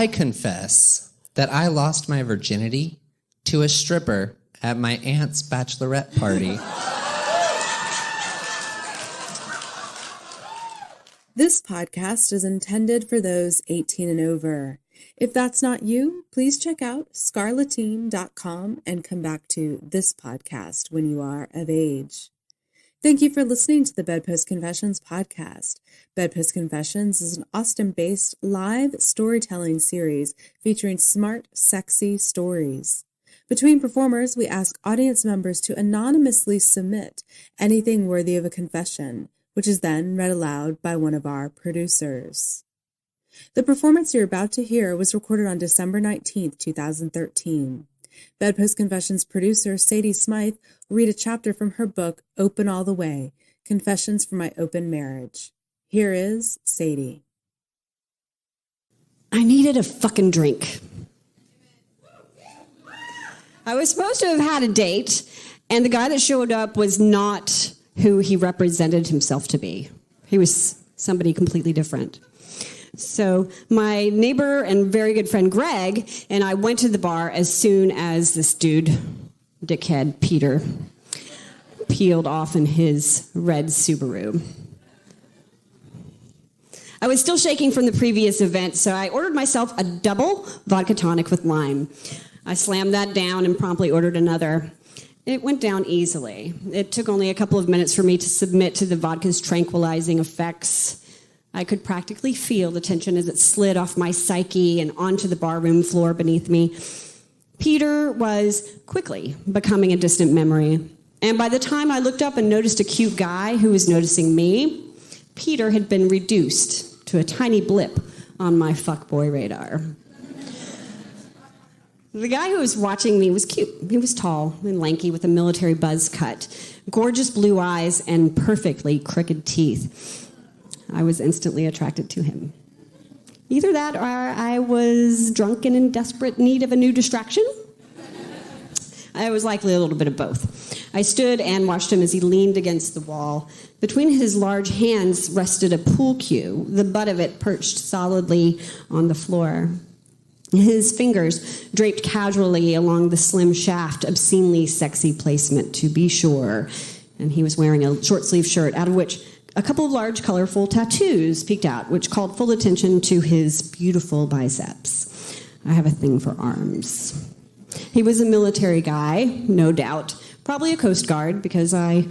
I confess that I lost my virginity to a stripper at my aunt's bachelorette party. This podcast is intended for those 18 and over. If that's not you, please check out scarletine.com and come back to this podcast when you are of age. Thank you for listening to the BedPost Confessions podcast. BedPost Confessions is an Austin-based live storytelling series featuring smart, sexy stories. Between performers, we ask audience members to anonymously submit anything worthy of a confession, which is then read aloud by one of our producers. The performance you're about to hear was recorded on December 19th, 2013. BedPost Confessions producer Sadie Smythe will read a chapter from her book, Open All the Way, Confessions from My Open Marriage. Here is Sadie. I needed a fucking drink. I was supposed to have had a date, and the guy that showed up was not who he represented himself to be. He was somebody completely different. So my neighbor and very good friend Greg and I went to the bar as soon as this dude, dickhead Peter, peeled off in his red Subaru. I was still shaking from the previous event, so I ordered myself a double vodka tonic with lime. I slammed that down and promptly ordered another. It went down easily. It took only a couple of minutes for me to submit to the vodka's tranquilizing effects. I could practically feel the tension as it slid off my psyche and onto the barroom floor beneath me. Peter was quickly becoming a distant memory. And by the time I looked up and noticed a cute guy who was noticing me, Peter had been reduced to a tiny blip on my fuckboy radar. The guy who was watching me was cute. He was tall and lanky with a military buzz cut, gorgeous blue eyes, and perfectly crooked teeth. I was instantly attracted to him. Either that or I was drunk and in desperate need of a new distraction. I was likely a little bit of both. I stood and watched him as he leaned against the wall. Between his large hands rested a pool cue, the butt of it perched solidly on the floor. His fingers draped casually along the slim shaft, obscenely sexy placement, to be sure. And he was wearing a short-sleeved shirt, out of which a couple of large, colorful tattoos peeked out, which called full attention to his beautiful biceps. I have a thing for arms. He was a military guy, no doubt. Probably a Coast Guard, because I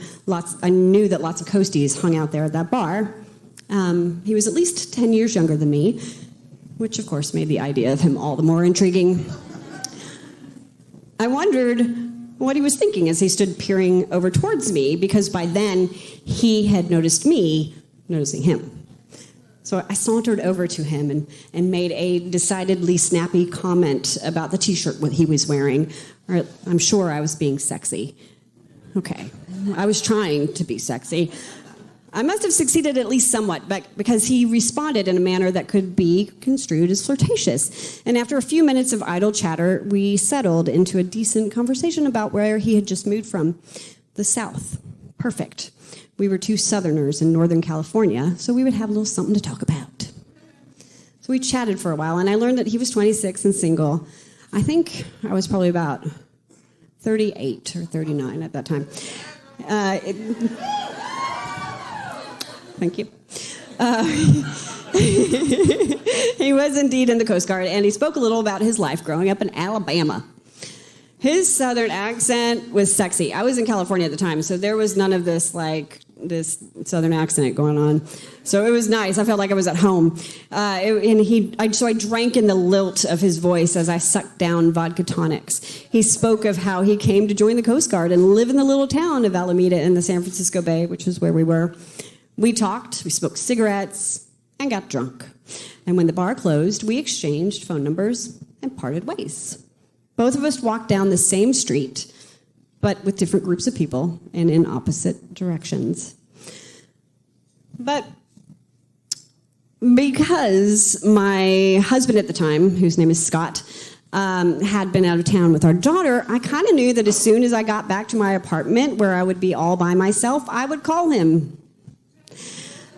knew that lots of coasties hung out there at that bar. He was at least 10 years younger than me, which, of course, made the idea of him all the more intriguing. I wondered what he was thinking as he stood peering over towards me, because by then he had noticed me noticing him. So I sauntered over to him and made a decidedly snappy comment about the T-shirt he was wearing. Or I'm sure I was being sexy. Okay, I was trying to be sexy. I must have succeeded at least somewhat, because he responded in a manner that could be construed as flirtatious. And after a few minutes of idle chatter, we settled into a decent conversation about where he had just moved from. The South. Perfect. We were two Southerners in Northern California, so we would have a little something to talk about. So we chatted for a while, and I learned that he was 26 and single. I think I was probably about 38 or 39 at that time. Thank you. He was indeed in the Coast Guard, and he spoke a little about his life growing up in Alabama. His Southern accent was sexy. I was in California at the time, so there was none of this Southern accent going on. So it was nice. I felt like I was at home. So I drank in the lilt of his voice as I sucked down vodka tonics. He spoke of how he came to join the Coast Guard and live in the little town of Alameda in the San Francisco Bay, which is where we were. We talked, we smoked cigarettes, and got drunk. And when the bar closed, we exchanged phone numbers and parted ways. Both of us walked down the same street, but with different groups of people and in opposite directions. But because my husband at the time, whose name is Scott, had been out of town with our daughter, I kind of knew that as soon as I got back to my apartment where I would be all by myself, I would call him.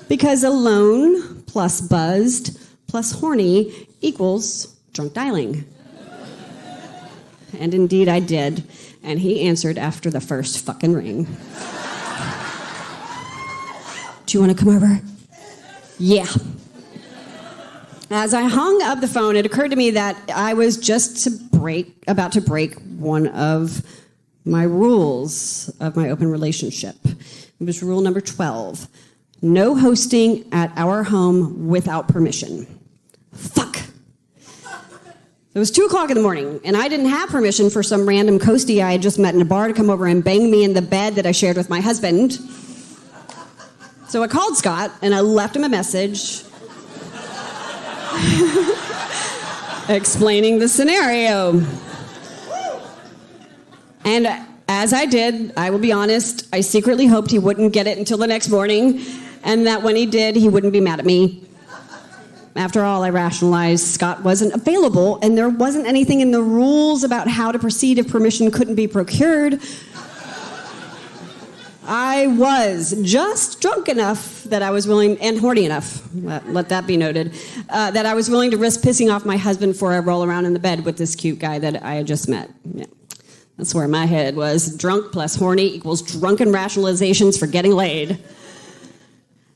Because alone plus buzzed plus horny equals drunk dialing. And indeed I did. And he answered after the first fucking ring. Do you want to come over? Yeah. As I hung up the phone, it occurred to me that I was just about to break one of my rules of my open relationship. It was rule number 12. No hosting at our home without permission. Fuck. It was 2 o'clock in the morning, and I didn't have permission for some random coastie I had just met in a bar to come over and bang me in the bed that I shared with my husband. So I called Scott, and I left him a message explaining the scenario. And as I did, I will be honest, I secretly hoped he wouldn't get it until the next morning, and that when he did, he wouldn't be mad at me. After all, I rationalized Scott wasn't available, and there wasn't anything in the rules about how to proceed if permission couldn't be procured. I was just drunk enough that I was willing, and horny enough, let that be noted, that I was willing to risk pissing off my husband before I roll around in the bed with this cute guy that I had just met. Yeah. That's where my head was. Drunk plus horny equals drunken rationalizations for getting laid.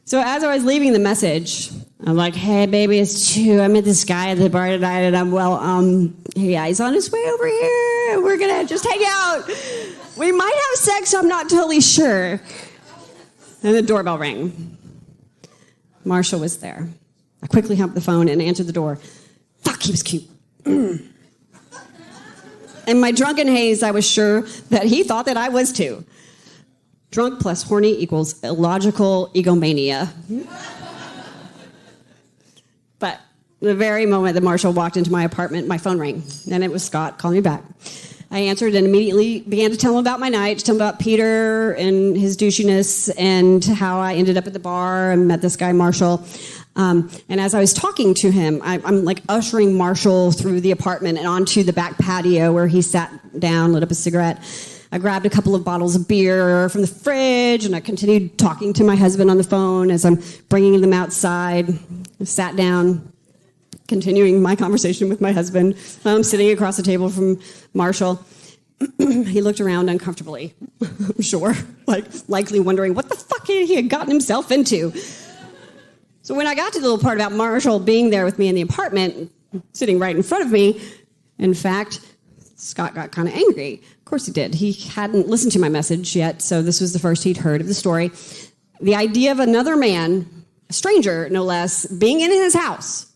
So as I was leaving the message, I'm like, hey, baby, it's 2. I met this guy at the bar tonight, and he's on his way over here. We're going to just hang out. We might have sex, I'm not totally sure. And the doorbell rang. Marshall was there. I quickly hung up the phone and answered the door. Fuck, he was cute. In my drunken haze, I was sure that he thought that I was too. Drunk plus horny equals illogical egomania. But the very moment that Marshall walked into my apartment, my phone rang, and it was Scott calling me back. I answered and immediately began to tell him about my night, to tell him about Peter and his douchiness and how I ended up at the bar and met this guy, Marshall. And as I was talking to him, I'm like ushering Marshall through the apartment and onto the back patio where he sat down, lit up a cigarette. I grabbed a couple of bottles of beer from the fridge, and I continued talking to my husband on the phone as I'm bringing them outside. I sat down, continuing my conversation with my husband. I'm sitting across the table from Marshall. He looked around uncomfortably, I'm sure, likely wondering what the fuck he had gotten himself into. So when I got to the little part about Marshall being there with me in the apartment, sitting right in front of me, in fact, Scott got kind of angry. Of course he did. He hadn't listened to my message yet, so this was the first he'd heard of the story. The idea of another man, a stranger no less, being in his house,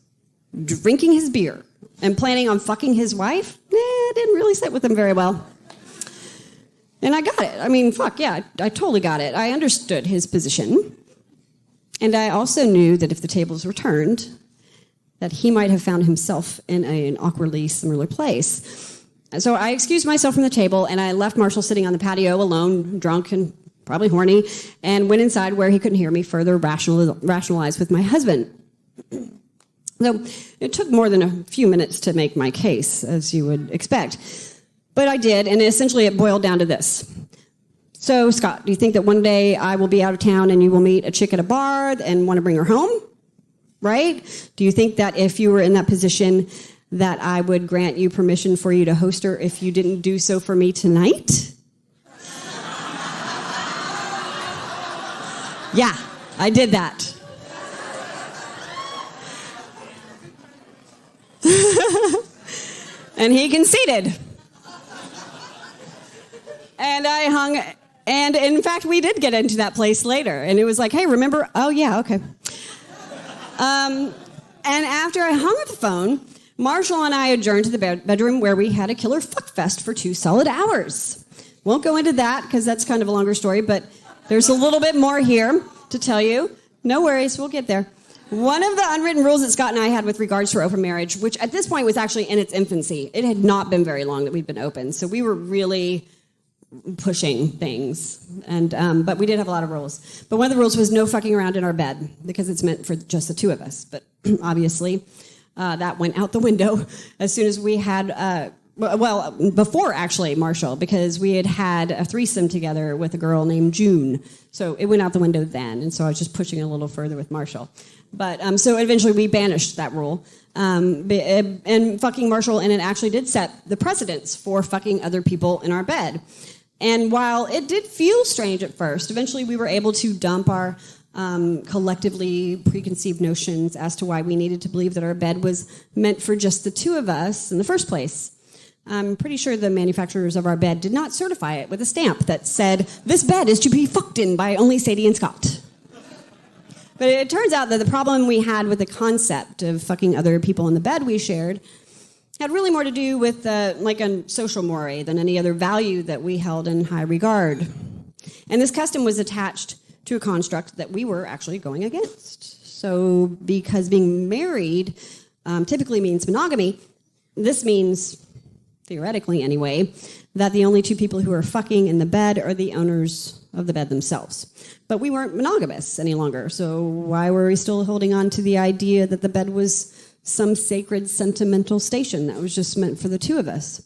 drinking his beer, and planning on fucking his wife, didn't really sit with him very well. And I got it. I mean, fuck, yeah, I totally got it. I understood his position. And I also knew that if the tables were turned, that he might have found himself in an awkwardly similar place. So I excused myself from the table, and I left Marshall sitting on the patio alone, drunk and probably horny, and went inside where he couldn't hear me further rationalize with my husband. So it took more than a few minutes to make my case, as you would expect. But I did, and essentially it boiled down to this. So, Scott, do you think that one day I will be out of town and you will meet a chick at a bar and want to bring her home? Right? Do you think that if you were in that position that I would grant you permission for you to host her if you didn't do so for me tonight? Yeah, I did that. And he conceded. And I hung, and in fact, we did get into that place later. And it was like, hey, remember? Oh, yeah, okay. And after I hung up the phone, Marshall and I adjourned to the bedroom where we had a killer fuckfest for 2 solid hours. Won't go into that because that's kind of a longer story, but there's a little bit more here to tell you. No worries, we'll get there. One of the unwritten rules that Scott and I had with regards to our open marriage, which at this point was actually in its infancy, it had not been very long that we'd been open, so we were really pushing things, and but we did have a lot of rules. But one of the rules was no fucking around in our bed, because it's meant for just the 2 of us. But obviously, that went out the window as soon as we had well, before actually Marshall, because we had had a threesome together with a girl named June. So it went out the window then, and so I was just pushing it a little further with Marshall. But so eventually we banished that rule. And fucking Marshall, and it actually did set the precedence for fucking other people in our bed. And while it did feel strange at first, eventually we were able to dump our collectively preconceived notions as to why we needed to believe that our bed was meant for just the two of us in the first place. I'm pretty sure the manufacturers of our bed did not certify it with a stamp that said, "This bed is to be fucked in by only Sadie and Scott." But it turns out that the problem we had with the concept of fucking other people in the bed we shared had really more to do with like a social mores than any other value that we held in high regard. And this custom was attached to a construct that we were actually going against. So because being married typically means monogamy, this means, theoretically anyway, that the only two people who are fucking in the bed are the owners of the bed themselves. But we weren't monogamous any longer, so why were we still holding on to the idea that the bed was some sacred, sentimental station that was just meant for the two of us?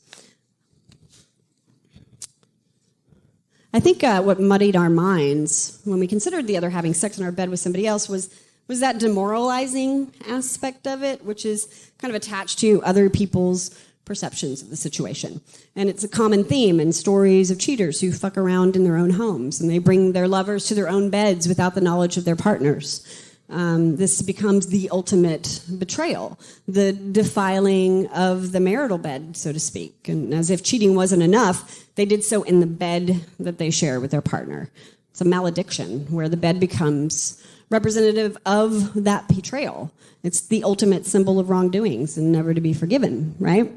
I think what muddied our minds when we considered the other having sex in our bed with somebody else was that demoralizing aspect of it, which is kind of attached to other people's perceptions of the situation. And it's a common theme in stories of cheaters who fuck around in their own homes, and they bring their lovers to their own beds without the knowledge of their partners. This becomes the ultimate betrayal, the defiling of the marital bed, so to speak. And as if cheating wasn't enough, they did so in the bed that they share with their partner. It's a malediction where the bed becomes representative of that betrayal. It's the ultimate symbol of wrongdoings and never to be forgiven, right?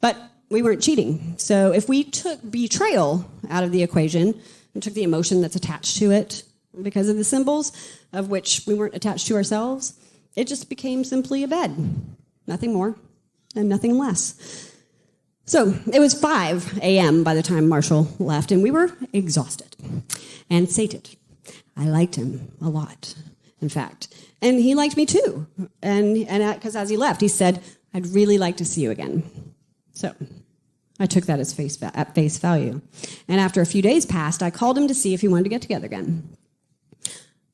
But we weren't cheating. So if we took betrayal out of the equation and took the emotion that's attached to it because of the symbols of which we weren't attached to ourselves, it just became simply a bed. Nothing more and nothing less. So it was 5 a.m. by the time Marshall left, and we were exhausted and sated. I liked him a lot, in fact. And he liked me too. And because as he left, he said, "I'd really like to see you again." So I took that as at face value. And after a few days passed, I called him to see if he wanted to get together again.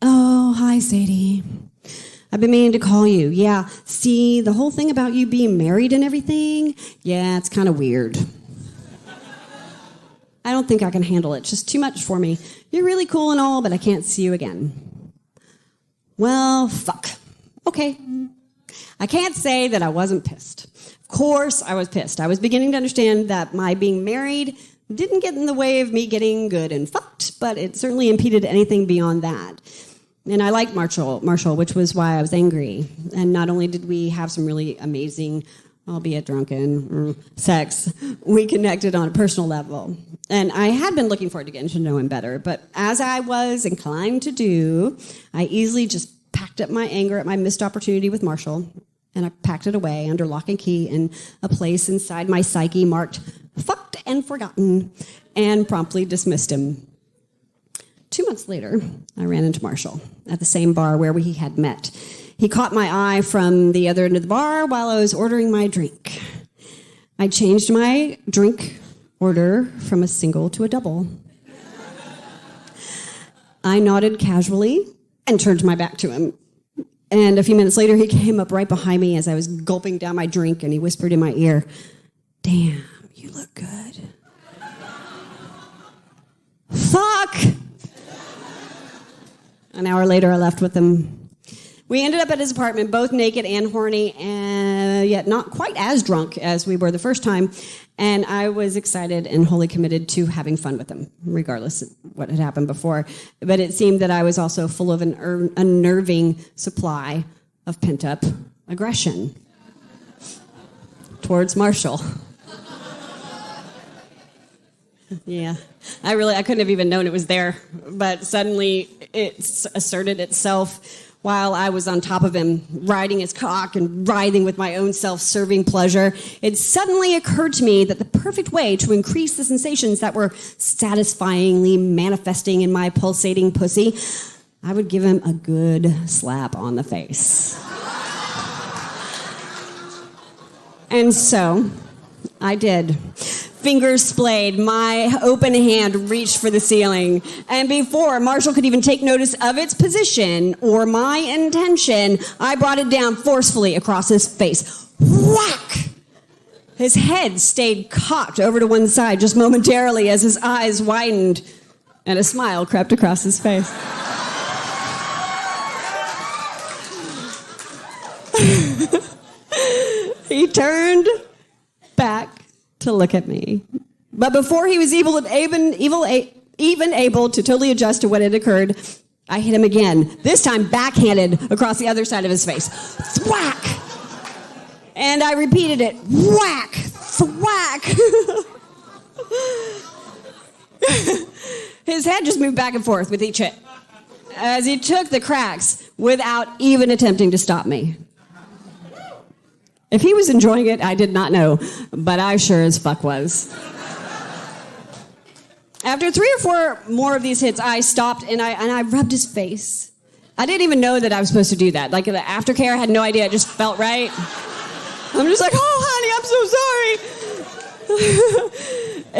"Oh, hi, Sadie. I've been meaning to call you. Yeah, see, the whole thing about you being married and everything, yeah, it's kind of weird. I don't think I can handle it. It's just too much for me. You're really cool and all, but I can't see you again." Well, fuck. Okay. I can't say that I wasn't pissed. Of course I was pissed. I was beginning to understand that my being married didn't get in the way of me getting good and fucked, but it certainly impeded anything beyond that. And I liked Marshall, which was why I was angry. And not only did we have some really amazing, albeit drunken, sex, we connected on a personal level. And I had been looking forward to getting to know him better, but as I was inclined to do, I easily just packed up my anger at my missed opportunity with Marshall, and I packed it away under lock and key in a place inside my psyche marked "fucked and forgotten," and promptly dismissed him. 2 months later, I ran into Marshall at the same bar where we had met. He caught my eye from the other end of the bar while I was ordering my drink. I changed my drink order from a single to a double. I nodded casually and turned my back to him. And a few minutes later, he came up right behind me as I was gulping down my drink, and he whispered in my ear, "Damn, you look good." Fuck! An hour later, I left with him. We ended up at his apartment, both naked and horny, and yet not quite as drunk as we were the first time. And I was excited and wholly committed to having fun with him, regardless of what had happened before. But it seemed that I was also full of an unnerving supply of pent-up aggression towards Marshall. Yeah, I couldn't have even known it was there, but suddenly it asserted itself while I was on top of him, riding his cock and writhing with my own self-serving pleasure. It suddenly occurred to me that the perfect way to increase the sensations that were satisfyingly manifesting in my pulsating pussy, I would give him a good slap on the face. And so I did. Fingers splayed, my open hand reached for the ceiling. And before Marshall could even take notice of its position or my intention, I brought it down forcefully across his face. Whack! His head stayed cocked over to one side just momentarily as his eyes widened and a smile crept across his face. He turned back to look at me. But before he was even able to totally adjust to what had occurred, I hit him again, this time backhanded across the other side of his face. Thwack! And I repeated it. Whack! Thwack! His head just moved back and forth with each hit as he took the cracks without even attempting to stop me. If he was enjoying it, I did not know, but I sure as fuck was. After 3 or 4 more of these hits, I stopped and I rubbed his face. I didn't even know that I was supposed to do that. Like the aftercare, I had no idea. It just felt right. I'm just like, oh, honey, I'm so sorry.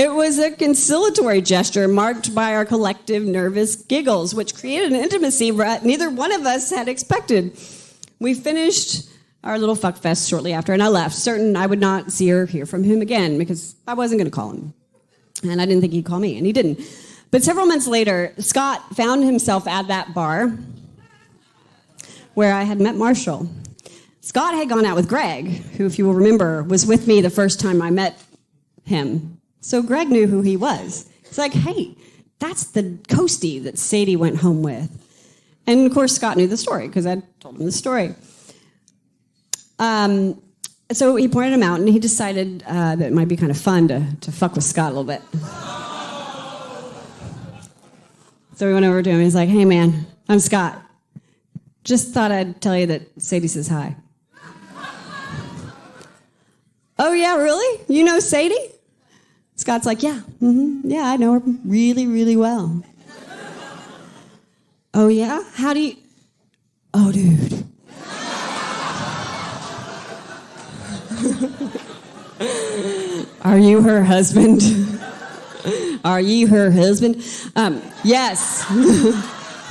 It was a conciliatory gesture marked by our collective nervous giggles, which created an intimacy neither one of us had expected. We finished our little fuck fest shortly after, and I left, certain I would not see or hear from him again because I wasn't going to call him. And I didn't think he'd call me, and he didn't. But several months later, Scott found himself at that bar where I had met Marshall. Scott had gone out with Greg, who, if you will remember, was with me the first time I met him. So Greg knew who he was. It's like, hey, that's the coastie that Sadie went home with. And, of course, Scott knew the story because I told him the story. So he pointed him out, and he decided that it might be kind of fun to fuck with Scott a little bit. So we went over to him. He's like, hey, man, I'm Scott. Just thought I'd tell you that Sadie says hi. Oh, yeah, really? You know Sadie? Scott's like, yeah, yeah, I know her really, really well. Oh, yeah? How do you... Oh, dude. Are you her husband? Are you her husband? Yes.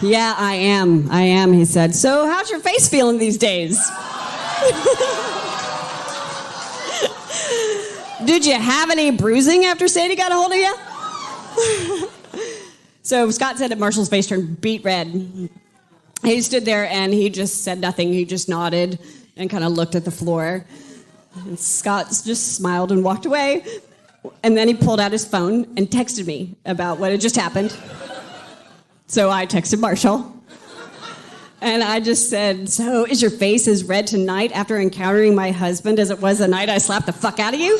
Yeah, I am, he said. So how's your face feeling these days? Did you have any bruising after Sadie got a hold of you? So Scott said that Marshall's face turned beet red. He stood there and he just said nothing. He just nodded and kind of looked at the floor. And Scott just smiled and walked away. And then he pulled out his phone and texted me about what had just happened. So I texted Marshall. And I just said, so is your face as red tonight after encountering my husband as it was the night I slapped the fuck out of you?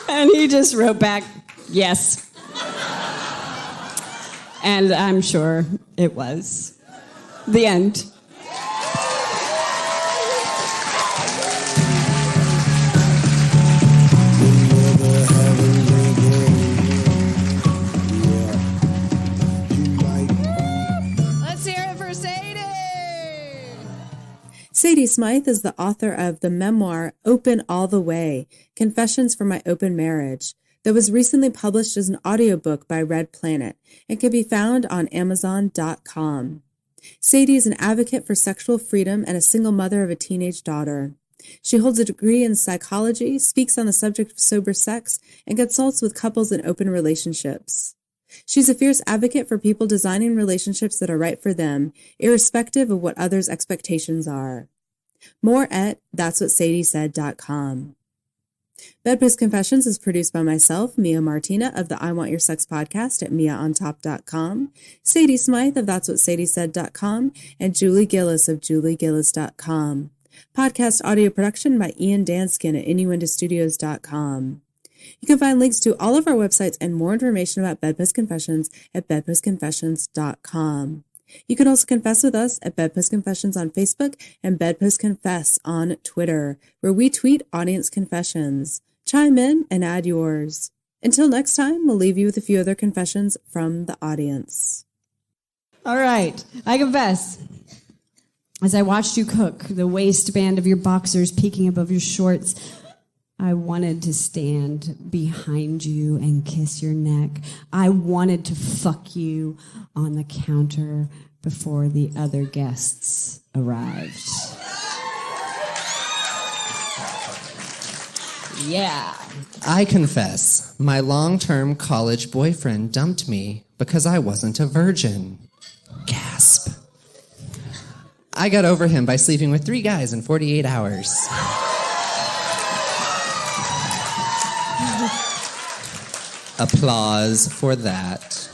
And he just wrote back, yes. And I'm sure it was. The end. Sadie Smythe is the author of the memoir Open All the Way, Confessions from My Open Marriage, that was recently published as an audiobook by Red Planet and can be found on Amazon.com. Sadie is an advocate for sexual freedom and a single mother of a teenage daughter. She holds a degree in psychology, speaks on the subject of sober sex, and consults with couples in open relationships. She's a fierce advocate for people designing relationships that are right for them, irrespective of what others' expectations are. More at that'swhatsadiesaid.com. BedPost Confessions is produced by myself, Mia Martina, of the I Want Your Sex podcast at miaontop.com, Sadie Smythe of that'swhatsadiesaid.com, and Julie Gillis of juliegillis.com. Podcast audio production by Ian Danskin at innuendostudios.com. You can find links to all of our websites and more information about Bedpost Confessions at bedpostconfessions.com. You can also confess with us at Bedpost Confessions on Facebook and Bedpost Confess on Twitter, where we tweet audience confessions. Chime in and add yours. Until next time, we'll leave you with a few other confessions from the audience. All right, I confess. As I watched you cook, the waistband of your boxers peeking above your shorts, I wanted to stand behind you and kiss your neck. I wanted to fuck you on the counter before the other guests arrived. Yeah. I confess, my long-term college boyfriend dumped me because I wasn't a virgin. Gasp. I got over him by sleeping with 3 guys in 48 hours. Applause for that.